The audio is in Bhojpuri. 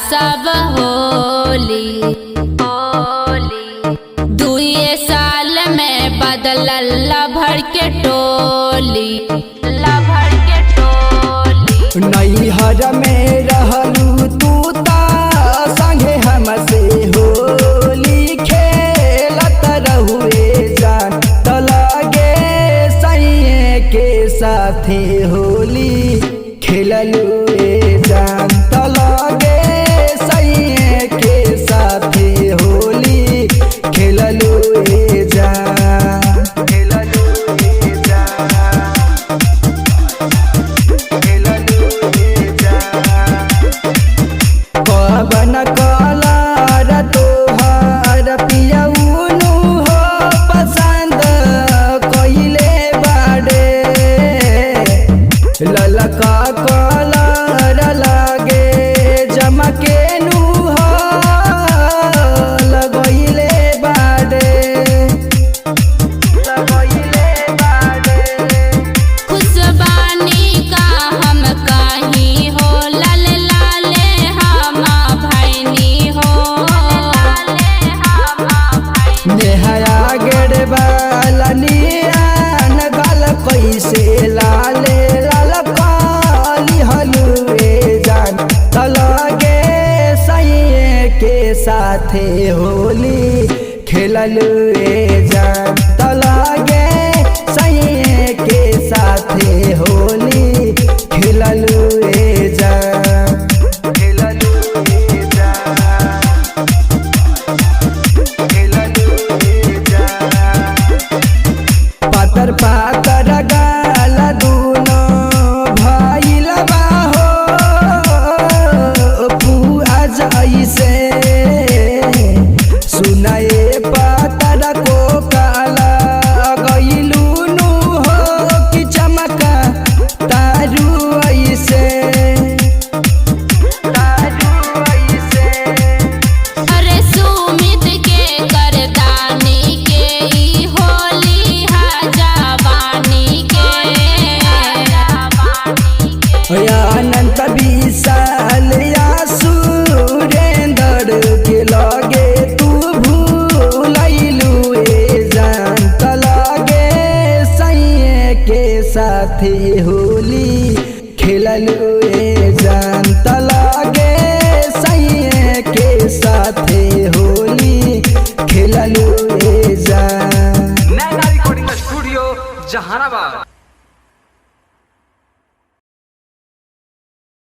सब होली। 2 साल में बदलल लभर के टोली। नैहर में रहलू तू ता संगे हमसे होली खेलत रहुए जान त लगे सैये के साथे होली खेललू जान त लगे सैये के साथे होली खेललू जान। पवन कलर तोहर पियउनु हो पसंद कइले बाड़े। ललका कलर लागे जमकेनु हो लगइले बाड़े। खुशबानी का हम कहीं हो लल लाले हम भैनी हो। नेहया गेड़ वाला नियन गल कैसे लाले लाल काली हलुए जान त लगे सैये के साथे होली खेललू जान त लगे सैये के साथे होली खेललू जान। पातर पातर गाल दूनो भइल बा हो पुआ जइसे। सुनाए पातर को काला गइलू नु हो कि चमका तारू ऐसे। अरे सुमित के करदानी के ई होली है जवानी के। अनंत विशाल या सुरेंद्र के लगे तू भूलैलू जान त लगे सैये के साथे होली खेललू जान त लगे सैये के साथे होली खेललू जान। नैना रिकॉर्डिंग स्टूडियो जहानाबाद।